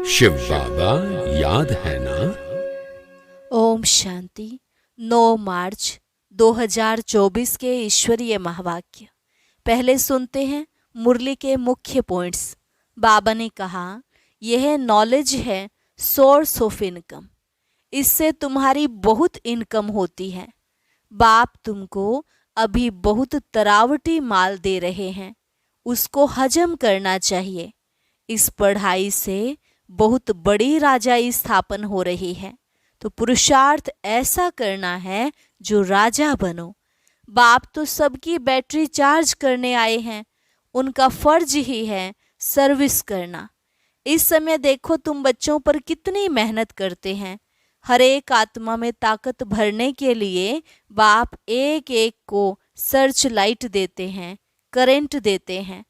शिव बाबा याद है ना? ओम शांति। 9 मार्च 2024 के ईश्वरीय महावाक्य। पहले सुनते हैं मुरली के मुख्य पॉइंट्स। बाबा ने कहा, यह नॉलेज है सोर्स ऑफ इनकम। इससे तुम्हारी बहुत इनकम होती है। बाप तुमको अभी बहुत तरावटी माल दे रहे हैं, उसको हजम करना चाहिए। इस पढ़ाई से बहुत बड़ी राजाई स्थापन हो रही है, तो पुरुषार्थ ऐसा करना है जो राजा बनो। बाप तो सबकी बैटरी चार्ज करने आए हैं, उनका फर्ज ही है सर्विस करना। इस समय देखो तुम बच्चों पर कितनी मेहनत करते हैं। हर एक आत्मा में ताकत भरने के लिए बाप एक एक को सर्च लाइट देते हैं, करंट देते हैं।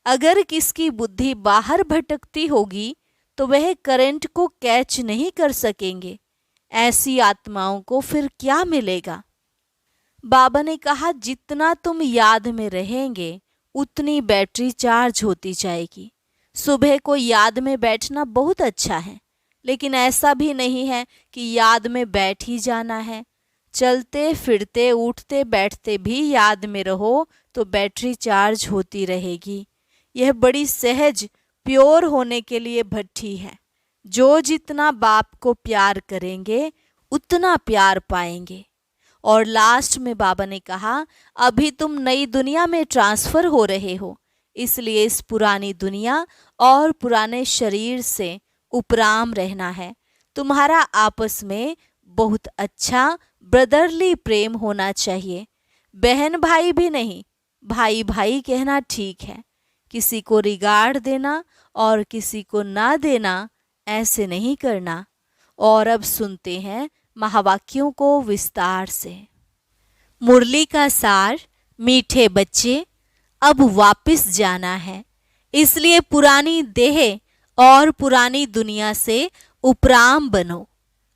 अगर किसकी बुद्धि बाहर भटकती होगी तो वह करंट को कैच नहीं कर सकेंगे। ऐसी आत्माओं को फिर क्या मिलेगा? बाबा ने कहा, जितना तुम याद में रहेंगे उतनी बैटरी चार्ज होती जाएगी। सुबह को याद में बैठना बहुत अच्छा है, लेकिन ऐसा भी नहीं है कि याद में बैठ ही जाना है। चलते फिरते उठते बैठते भी याद में रहो तो बैटरी चार्ज होती रहेगी। यह बड़ी सहज प्योर होने के लिए भट्ठी है। जो जितना बाप को प्यार करेंगे उतना प्यार पाएंगे। और लास्ट में बाबा ने कहा, अभी तुम नई दुनिया में ट्रांसफर हो रहे हो, इसलिए इस पुरानी दुनिया और पुराने शरीर से उपराम रहना है। तुम्हारा आपस में बहुत अच्छा ब्रदरली प्रेम होना चाहिए। बहन भाई भी नहीं, भाई भाई कहना ठीक है। किसी को रिगार्ड देना और किसी को ना देना, ऐसे नहीं करना। और अब सुनते हैं महावाक्यों को विस्तार से। मुरली का सार, मीठे बच्चे, अब वापस जाना है, इसलिए पुरानी देह और पुरानी दुनिया से उपराम बनो।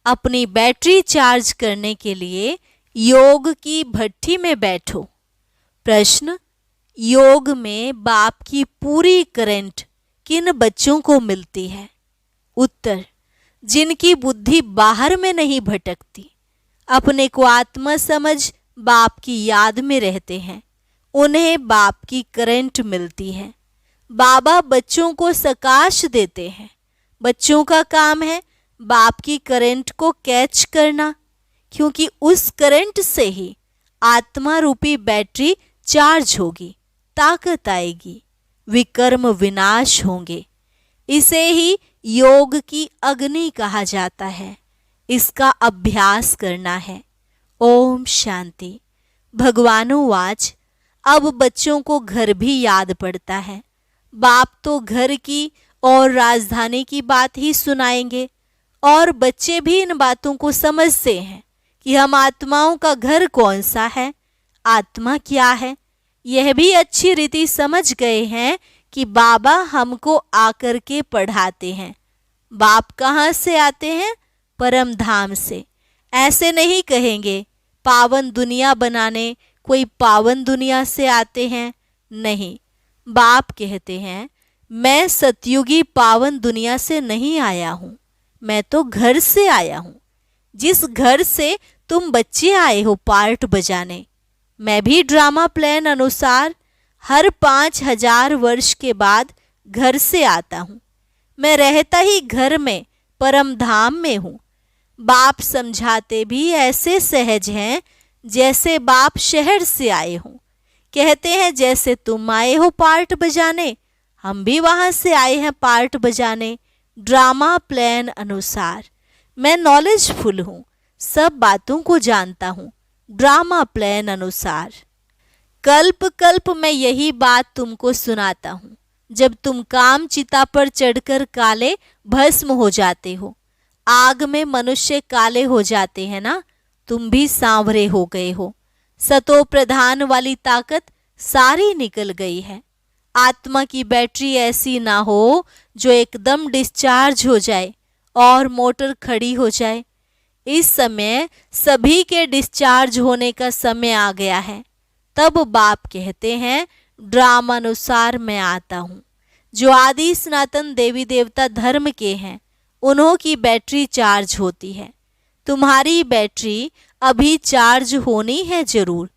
अपनी बैटरी चार्ज करने के लिए योग की भट्ठी में बैठो। प्रश्न, योग में बाप की पूरी करंट किन बच्चों को मिलती है? उत्तर, जिनकी बुद्धि बाहर में नहीं भटकती, अपने को आत्मा समझ बाप की याद में रहते हैं, उन्हें बाप की करंट मिलती है। बाबा बच्चों को सकाश देते हैं। बच्चों का काम है बाप की करंट को कैच करना, क्योंकि उस करंट से ही आत्मा रूपी बैटरी चार्ज होगी, ताकत आएगी, विकर्म विनाश होंगे। इसे ही योग की अग्नि कहा जाता है। इसका अभ्यास करना है। ओम शांति। भगवानुवाच, अब बच्चों को घर भी याद पड़ता है। बाप तो घर की और राजधानी की बात ही सुनाएंगे, और बच्चे भी इन बातों को समझते हैं कि हम आत्माओं का घर कौन सा है, आत्मा क्या है। यह भी अच्छी रीति समझ गए हैं कि बाबा हमको आकर के पढ़ाते हैं। बाप कहाँ से आते हैं? परम धाम से। ऐसे नहीं कहेंगे पावन दुनिया बनाने कोई पावन दुनिया से आते हैं, नहीं। बाप कहते हैं, मैं सतयुगी पावन दुनिया से नहीं आया हूँ, मैं तो घर से आया हूँ। जिस घर से तुम बच्चे आए हो पार्ट बजाने, मैं भी ड्रामा प्लान अनुसार हर 5000 वर्ष के बाद घर से आता हूँ। मैं रहता ही घर में परम धाम में हूँ। बाप समझाते भी ऐसे सहज हैं जैसे बाप शहर से आए हों। कहते हैं जैसे तुम आए हो पार्ट बजाने, हम भी वहाँ से आए हैं पार्ट बजाने, ड्रामा प्लान अनुसार। मैं नॉलेजफुल हूँ, सब बातों को जानता हूँ, ड्रामा प्लान अनुसार। कल्प कल्प मैं यही बात तुमको सुनाता हूँ। जब तुम काम चिता पर चढ़कर काले भस्म हो जाते हो, आग में मनुष्य काले हो जाते हैं ना, तुम भी सांवरे हो गए हो। सतो प्रधान वाली ताकत सारी निकल गई है। आत्मा की बैटरी ऐसी ना हो जो एकदम डिस्चार्ज हो जाए और मोटर खड़ी हो जाए। इस समय सभी के डिस्चार्ज होने का समय आ गया है। तब बाप कहते हैं, ड्रामानुसार मैं आता हूँ। जो आदि सनातन देवी देवता धर्म के हैं उन्हों की बैटरी चार्ज होती है। तुम्हारी बैटरी अभी चार्ज होनी है जरूर।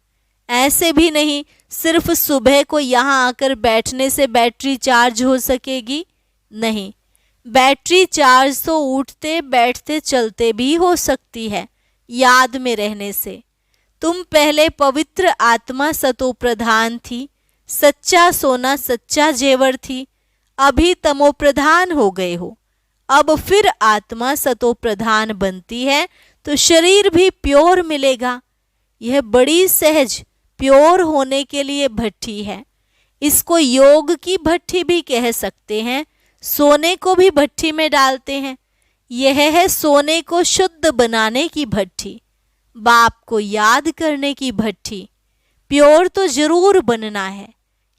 ऐसे भी नहीं सिर्फ सुबह को यहाँ आकर बैठने से बैटरी चार्ज हो सकेगी, नहीं। बैटरी चार्ज तो उठते बैठते चलते भी हो सकती है, याद में रहने से। तुम पहले पवित्र आत्मा सतो प्रधान थी, सच्चा सोना सच्चा जेवर थी, अभी तमो प्रधान हो गए हो। अब फिर आत्मा सतो प्रधान बनती है तो शरीर भी प्योर मिलेगा। यह बड़ी सहज प्योर होने के लिए भट्ठी है। इसको योग की भट्ठी भी कह सकते हैं। सोने को भी भट्ठी में डालते हैं। यह है सोने को शुद्ध बनाने की भट्ठी, बाप को याद करने की भट्ठी। प्योर तो जरूर बनना है,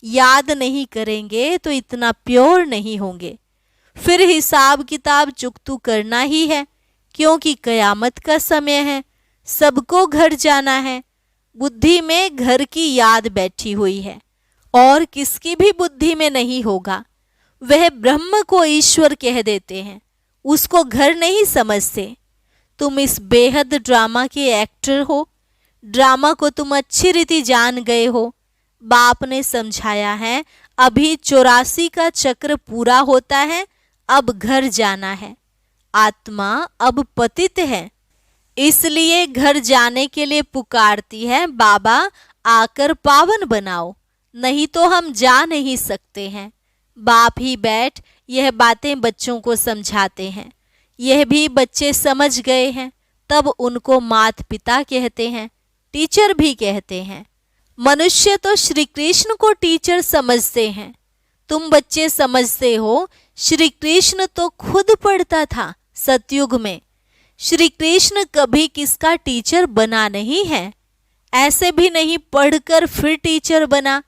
याद नहीं करेंगे तो इतना प्योर नहीं होंगे। फिर हिसाब किताब चुकतू करना ही है, क्योंकि कयामत का समय है, सबको घर जाना है। बुद्धि में घर की याद बैठी हुई है और किसकी भी बुद्धि में नहीं होगा। वह ब्रह्म को ईश्वर कह देते हैं, उसको घर नहीं समझते। तुम इस बेहद ड्रामा के एक्टर हो। ड्रामा को तुम अच्छी रीति जान गए हो। बाप ने समझाया है, अभी 84 का चक्र पूरा होता है, अब घर जाना है। आत्मा अब पतित है, इसलिए घर जाने के लिए पुकारती है, बाबा आकर पावन बनाओ, नहीं तो हम जा नहीं सकते हैं। बाप ही बैठ यह बातें बच्चों को समझाते हैं। यह भी बच्चे समझ गए हैं, तब उनको माता पिता कहते हैं, टीचर भी कहते हैं। मनुष्य तो श्री कृष्ण को टीचर समझते हैं। तुम बच्चे समझते हो, श्री कृष्ण तो खुद पढ़ता था सतयुग में। श्री कृष्ण कभी किसका टीचर बना नहीं है, ऐसे भी नहीं पढ़कर फिर टीचर बना।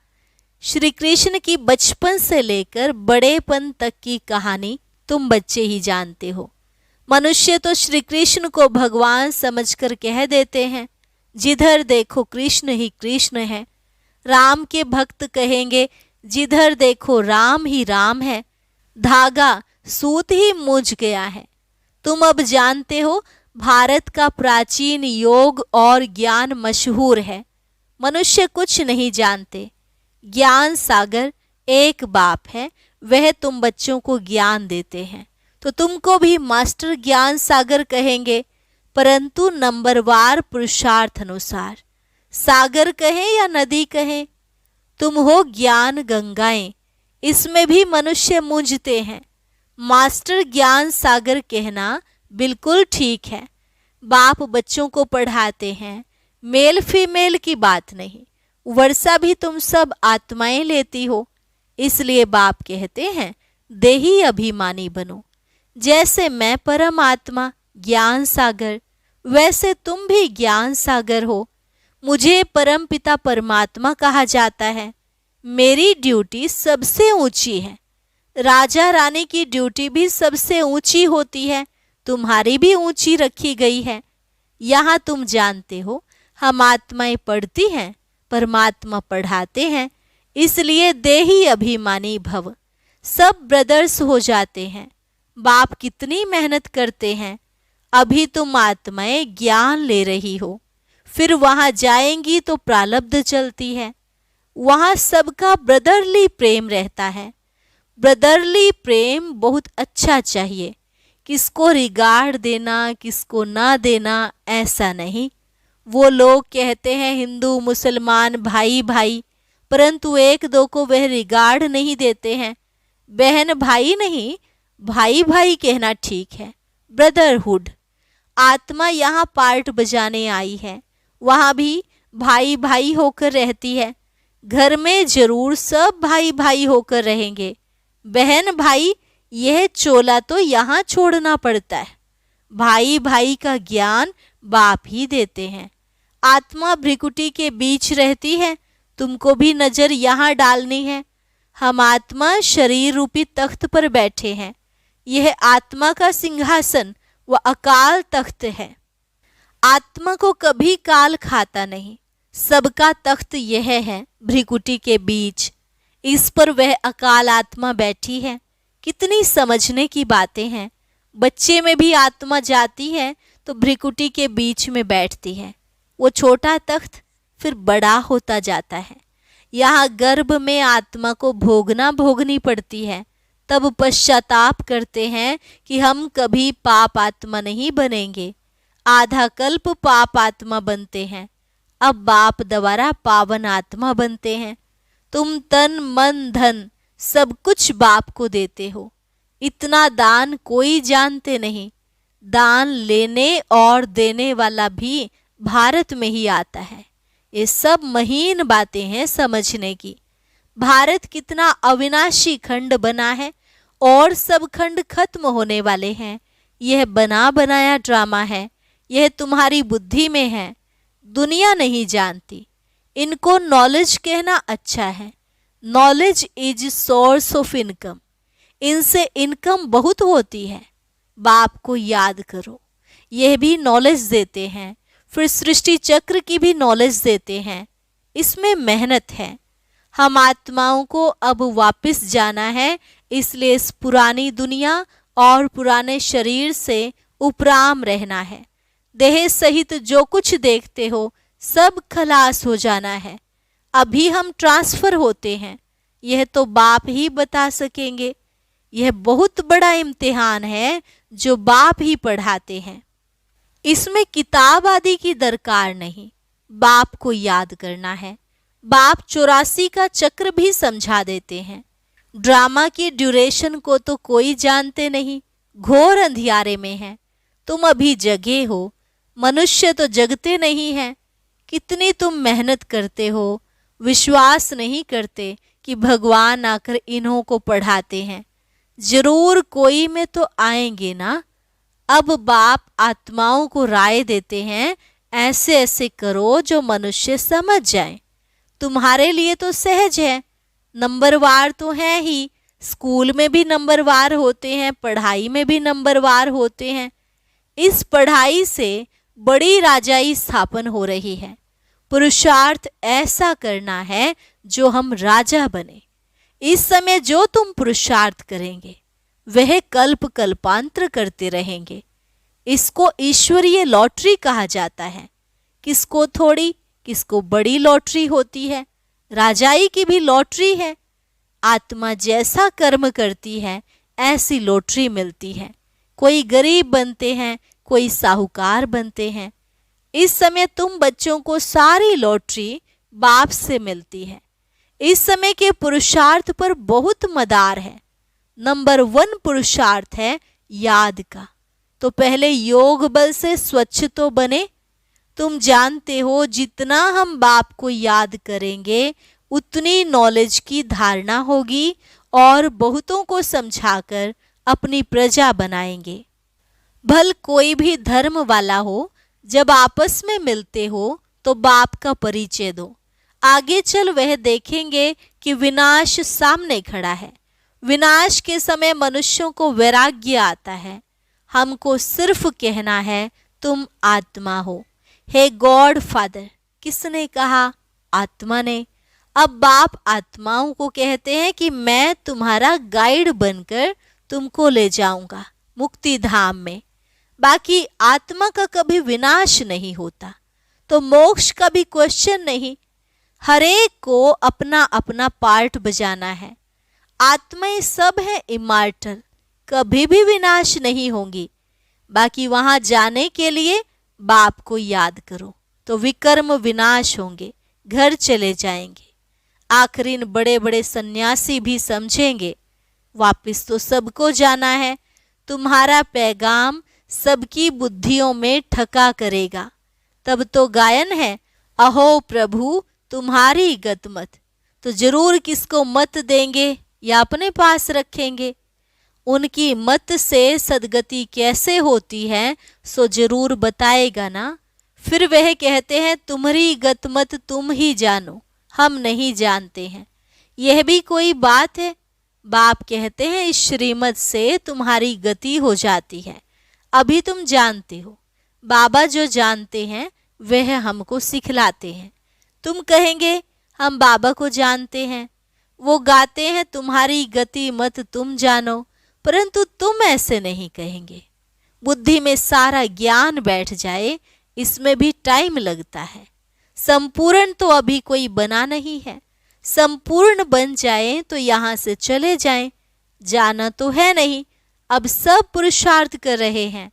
श्री कृष्ण की बचपन से लेकर बड़ेपन तक की कहानी तुम बच्चे ही जानते हो। मनुष्य तो श्री कृष्ण को भगवान समझकर कह देते हैं, जिधर देखो कृष्ण ही कृष्ण है। राम के भक्त कहेंगे, जिधर देखो राम ही राम है। धागा सूत ही मूझ गया है। तुम अब जानते हो, भारत का प्राचीन योग और ज्ञान मशहूर है। मनुष्य कुछ नहीं जानते। ज्ञान सागर एक बाप है, वह तुम बच्चों को ज्ञान देते हैं, तो तुमको भी मास्टर ज्ञान सागर कहेंगे, परंतु नंबरवार पुरुषार्थ अनुसार। सागर कहें या नदी कहें, तुम हो ज्ञान गंगाएं, इसमें भी मनुष्य मूंझते हैं। मास्टर ज्ञान सागर कहना बिल्कुल ठीक है। बाप बच्चों को पढ़ाते हैं, मेल फीमेल की बात नहीं। वर्षा भी तुम सब आत्माएं लेती हो, इसलिए बाप कहते हैं, देही अभिमानी बनो। जैसे मैं परम आत्मा ज्ञान सागर, वैसे तुम भी ज्ञान सागर हो। मुझे परम पिता परमात्मा कहा जाता है। मेरी ड्यूटी सबसे ऊंची है। राजा रानी की ड्यूटी भी सबसे ऊंची होती है, तुम्हारी भी ऊंची रखी गई है। यहाँ तुम जानते हो, हम आत्माएं पढ़ती हैं, परमात्मा पढ़ाते हैं, इसलिए देही अभिमानी भव। सब ब्रदर्स हो जाते हैं। बाप कितनी मेहनत करते हैं। अभी तुम आत्माएं ज्ञान ले रही हो, फिर वहां जाएंगी तो प्रारब्ध चलती है। वहां सबका ब्रदरली प्रेम रहता है। ब्रदरली प्रेम बहुत अच्छा चाहिए। किसको रिगार्ड देना, किसको ना देना, ऐसा नहीं। वो लोग कहते हैं हिंदू मुसलमान भाई भाई, परंतु एक दो को वह रिगार्ड नहीं देते हैं। बहन भाई नहीं, भाई भाई कहना ठीक है, ब्रदरहुड। आत्मा यहाँ पार्ट बजाने आई है, वहाँ भी भाई भाई होकर रहती है। घर में जरूर सब भाई भाई होकर रहेंगे। बहन भाई, यह चोला तो यहाँ छोड़ना पड़ता है। भाई भाई का ज्ञान बाप ही देते हैं। आत्मा भ्रिकुटी के बीच रहती है, तुमको भी नजर यहाँ डालनी है। हम आत्मा शरीर रूपी तख्त पर बैठे हैं। यह आत्मा का सिंहासन व अकाल तख्त है। आत्मा को कभी काल खाता नहीं। सबका तख्त यह है भ्रिकुटी के बीच, इस पर वह अकाल आत्मा बैठी है। कितनी समझने की बातें हैं। बच्चे में भी आत्मा जाती है तो भ्रिकुटी के बीच में बैठती है। वो छोटा तख्त फिर बड़ा होता जाता है। यहाँ गर्भ में आत्मा को भोगनी पड़ती है। तब पश्चाताप करते हैं कि हम कभी पाप आत्मा नहीं बनेंगे। आधा कल्प पाप आत्मा बनते हैं, अब बाप द्वारा पावन आत्मा बनते हैं। तुम तन मन धन सब कुछ बाप को देते हो। इतना दान कोई जानते नहीं। दान लेने और देने वाला भी भारत में ही आता है। ये सब महीन बातें हैं समझने की। भारत कितना अविनाशी खंड बना है और सब खंड खत्म होने वाले हैं। यह बना बनाया ड्रामा है। यह तुम्हारी बुद्धि में है, दुनिया नहीं जानती। इनको नॉलेज कहना अच्छा है। Knowledge is source of income. इनसे इनकम बहुत होती है। बाप को याद करो, यह भी नॉलेज देते हैं। फिर सृष्टि चक्र की भी नॉलेज देते हैं। इसमें मेहनत है। हम आत्माओं को अब वापस जाना है, इसलिए इस पुरानी दुनिया और पुराने शरीर से उपराम रहना है। देह सहित जो कुछ देखते हो सब खलास हो जाना है। अभी हम ट्रांसफर होते हैं, यह तो बाप ही बता सकेंगे। यह बहुत बड़ा इम्तिहान है जो बाप ही पढ़ाते हैं। इसमें किताब आदि की दरकार नहीं, बाप को याद करना है। बाप 84 का चक्र भी समझा देते हैं। ड्रामा की ड्यूरेशन को तो कोई जानते नहीं, घोर अंधियारे में है। तुम अभी जगे हो, मनुष्य तो जगते नहीं हैं। कितनी तुम मेहनत करते हो, विश्वास नहीं करते कि भगवान आकर इन्हों को पढ़ाते हैं। जरूर कोई में तो आएंगे ना। अब बाप आत्माओं को राय देते हैं, ऐसे ऐसे करो जो मनुष्य समझ जाए। तुम्हारे लिए तो सहज है, नंबरवार तो है ही। स्कूल में भी नंबरवार होते हैं, पढ़ाई में भी नंबरवार होते हैं। इस पढ़ाई से बड़ी राजाई स्थापन हो रही है। पुरुषार्थ ऐसा करना है जो हम राजा बने। इस समय जो तुम पुरुषार्थ करेंगे वह कल्प कल्पांतर करते रहेंगे। इसको ईश्वरीय लॉटरी कहा जाता है। किसको थोड़ी, किसको बड़ी लॉटरी होती है। राजाई की भी लॉटरी है। आत्मा जैसा कर्म करती है ऐसी लॉटरी मिलती है। कोई गरीब बनते हैं, कोई साहूकार बनते हैं। इस समय तुम बच्चों को सारी लॉटरी बाप से मिलती है। इस समय के पुरुषार्थ पर बहुत मदार है। नंबर 1 पुरुषार्थ है याद का। तो पहले योग बल से स्वच्छ तो बने। तुम जानते हो जितना हम बाप को याद करेंगे उतनी नॉलेज की धारणा होगी और बहुतों को समझाकर अपनी प्रजा बनाएंगे। भल कोई भी धर्म वाला हो, जब आपस में मिलते हो तो बाप का परिचय दो। आगे चल वह देखेंगे कि विनाश सामने खड़ा है। विनाश के समय मनुष्यों को वैराग्य आता है। हमको सिर्फ कहना है तुम आत्मा हो। हे गॉड फादर, किसने कहा? आत्मा ने। अब बाप आत्माओं को कहते हैं कि मैं तुम्हारा गाइड बनकर तुमको ले जाऊंगा मुक्ति धाम में। बाकी आत्मा का कभी विनाश नहीं होता, तो मोक्ष का भी क्वेश्चन नहीं। हरेक को अपना अपना पार्ट बजाना है। आत्माएं सब हैं इमॉर्टल, कभी भी विनाश नहीं होंगी। बाकी वहां जाने के लिए बाप को याद करो तो विकर्म विनाश होंगे, घर चले जाएंगे। आखिर बड़े बड़े सन्यासी भी समझेंगे वापिस तो सबको जाना है। तुम्हारा पैगाम सबकी बुद्धियों में ठका करेगा। तब तो गायन है, अहो प्रभु तुम्हारी गत मत। तो जरूर किसको मत देंगे या अपने पास रखेंगे। उनकी मत से सदगति कैसे होती है सो जरूर बताएगा ना। फिर वह कहते हैं तुम्हारी गत मत तुम ही जानो, हम नहीं जानते हैं। यह भी कोई बात है? बाप कहते हैं इस श्रीमत से तुम्हारी गति हो जाती है। अभी तुम जानते हो, बाबा जो जानते हैं वह हमको सिखलाते हैं। तुम कहेंगे हम बाबा को जानते हैं। वो गाते हैं तुम्हारी गति मत तुम जानो, परंतु तुम ऐसे नहीं कहेंगे। बुद्धि में सारा ज्ञान बैठ जाए, इसमें भी टाइम लगता है। संपूर्ण तो अभी कोई बना नहीं है। संपूर्ण बन जाए तो यहाँ से चले जाएं। जाना तो है नहीं, अब सब पुरुषार्थ कर रहे हैं।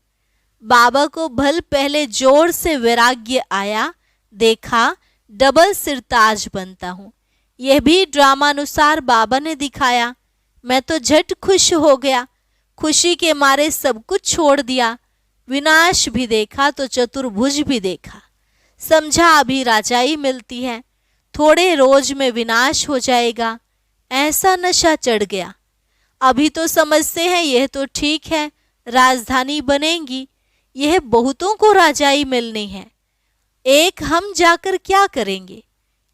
बाबा को भल पहले जोर से वैराग्य आया, देखा डबल सिरताज बनता हूँ। यह भी ड्रामानुसार बाबा ने दिखाया। मैं तो झट खुश हो गया, खुशी के मारे सब कुछ छोड़ दिया। विनाश भी देखा तो चतुर्भुज भी देखा। समझा अभी राजाई मिलती है, थोड़े रोज में विनाश हो जाएगा। ऐसा नशा चढ़ गया। अभी तो समझते हैं यह तो ठीक है, राजधानी बनेगी, यह बहुतों को राजाई मिलनी है, एक हम जाकर क्या करेंगे।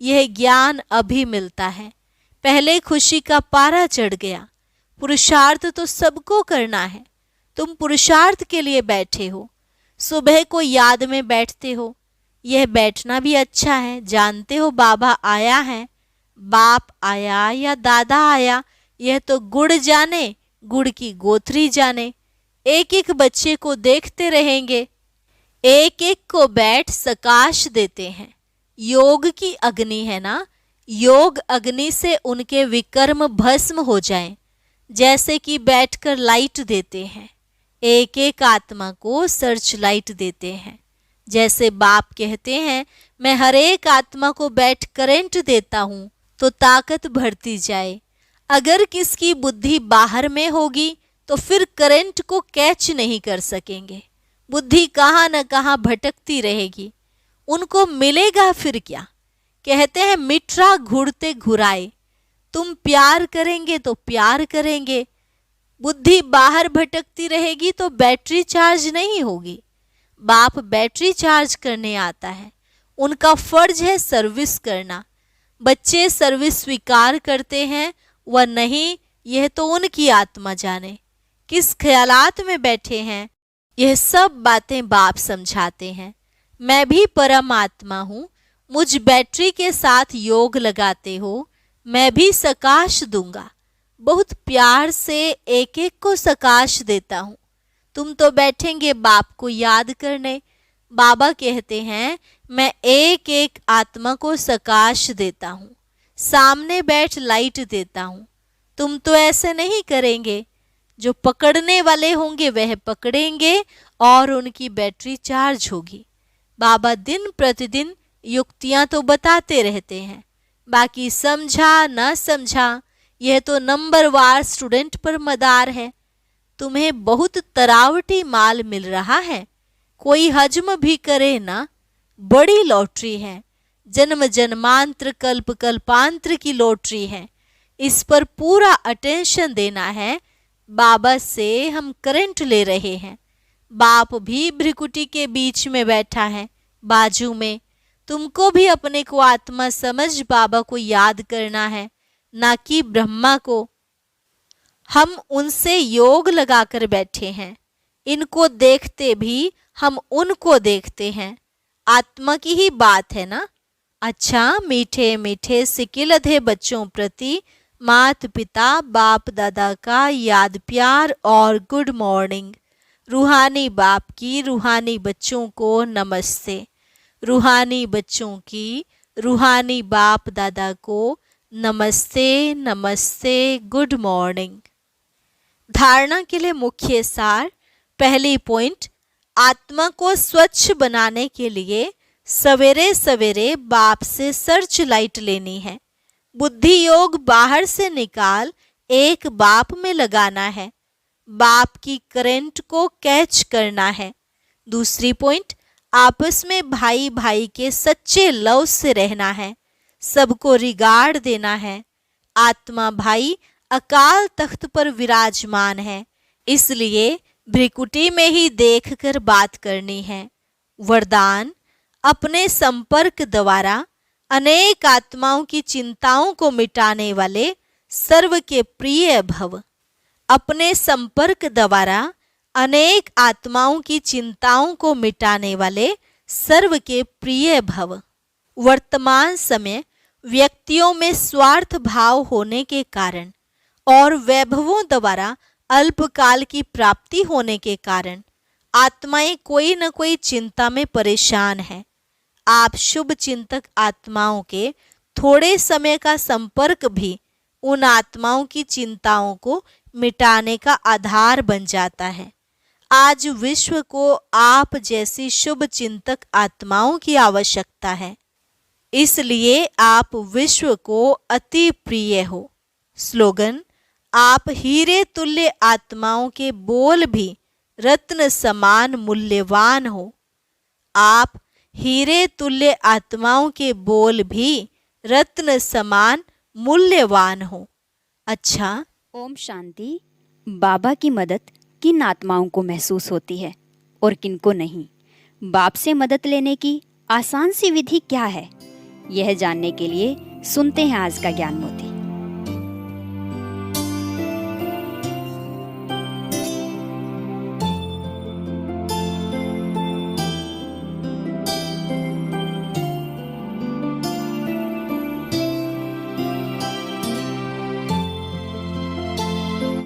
यह ज्ञान अभी मिलता है। पहले खुशी का पारा चढ़ गया। पुरुषार्थ तो सबको करना है। तुम पुरुषार्थ के लिए बैठे हो, सुबह को याद में बैठते हो। यह बैठना भी अच्छा है। जानते हो बाबा आया है, बाप आया या दादा आया, यह तो गुड़ जाने, गुड़ की गोथरी जाने। एक एक बच्चे को देखते रहेंगे, एक एक को बैठ सकाश देते हैं। योग की अग्नि है ना, योग अग्नि से उनके विकर्म भस्म हो जाएं, जैसे कि बैठकर लाइट देते हैं। एक एक आत्मा को सर्च लाइट देते हैं। जैसे बाप कहते हैं, मैं हर एक आत्मा को बैठ करंट देता हूँ तो ताकत बढ़ती जाए। अगर किसकी बुद्धि बाहर में होगी तो फिर करंट को कैच नहीं कर सकेंगे। बुद्धि कहाँ न कहाँ भटकती रहेगी, उनको मिलेगा फिर क्या। कहते हैं मिठरा घुरते घुराए। तुम प्यार करेंगे तो प्यार करेंगे, बुद्धि बाहर भटकती रहेगी तो बैटरी चार्ज नहीं होगी। बाप बैटरी चार्ज करने आता है, उनका फर्ज है सर्विस करना। बच्चे सर्विस स्वीकार करते हैं व नहीं, यह तो उनकी आत्मा जाने। किस ख्यालात में बैठे हैं, यह सब बातें बाप समझाते हैं। मैं भी परमात्मा हूँ, मुझ बैटरी के साथ योग लगाते हो, मैं भी सकाश दूंगा। बहुत प्यार से एक एक को सकाश देता हूँ। तुम तो बैठेंगे बाप को याद करने। बाबा कहते हैं मैं एक एक आत्मा को सकाश देता हूँ, सामने बैठ लाइट देता हूँ। तुम तो ऐसे नहीं करेंगे। जो पकड़ने वाले होंगे वह पकड़ेंगे और उनकी बैटरी चार्ज होगी। बाबा दिन प्रतिदिन युक्तियां तो बताते रहते हैं, बाकी समझा न समझा यह तो नंबरवार स्टूडेंट पर मदार है। तुम्हें बहुत तरावटी माल मिल रहा है, कोई हजम भी करे ना। बड़ी लॉटरी है, जन्म जन्मांतर कल्प कल्पांतर की लॉटरी है। इस पर पूरा अटेंशन देना है। बाबा से हम करंट ले रहे हैं। बाप भी भ्रिकुटी के बीच में बैठा है, बाजू में। तुमको भी अपने को आत्मा समझ बाबा को याद करना है, ना कि ब्रह्मा को। हम उनसे योग लगाकर बैठे हैं। इनको देखते भी हम उनको देखते हैं। आत्मा की ही बात है ना। अच्छा, मीठे मीठे सिकिलधे बच्चों प्रति माता पिता बाप दादा का याद प्यार और गुड मॉर्निंग। रूहानी बाप की रूहानी बच्चों को नमस्ते। रूहानी बच्चों की रूहानी बाप दादा को नमस्ते नमस्ते, गुड मॉर्निंग। धारणा के लिए मुख्य सार। पहली पॉइंट, आत्मा को स्वच्छ बनाने के लिए सवेरे सवेरे बाप से सर्च लाइट लेनी है। बुद्धि योग बाहर से निकाल एक बाप में लगाना है। बाप की करंट को कैच करना है। दूसरी पॉइंट, आपस में भाई भाई के सच्चे लव से रहना है। सबको रिगार्ड देना है। आत्मा भाई अकाल तख्त पर विराजमान है, इसलिए भ्रिकुटी में ही देखकर बात करनी है। वरदान, अपने संपर्क द्वारा अनेक आत्माओं की चिंताओं को मिटाने वाले सर्व के प्रिय भव। अपने संपर्क द्वारा अनेक आत्माओं की चिंताओं को मिटाने वाले सर्व के प्रिय भव। वर्तमान समय व्यक्तियों में स्वार्थ भाव होने के कारण और वैभवों द्वारा अल्पकाल की प्राप्ति होने के कारण आत्माएं कोई न कोई चिंता में परेशान हैं। आप शुभ चिंतक आत्माओं के थोड़े समय का संपर्क भी उन आत्माओं की चिंताओं को मिटाने का आधार बन जाता है। आज विश्व को आप जैसी शुभ चिंतक आत्माओं की आवश्यकता है, इसलिए आप विश्व को अति प्रिय हो। स्लोगन: आप हीरे तुल्य आत्माओं के बोल भी रत्न समान मूल्यवान हो। आप हीरे तुल्य आत्माओं के बोल भी रत्न समान मूल्यवान हो। अच्छा, ओम शांति। बाबा की मदद किन आत्माओं को महसूस होती है और किन को नहीं? बाप से मदद लेने की आसान सी विधि क्या है? यह जानने के लिए सुनते हैं आज का ज्ञान मोती।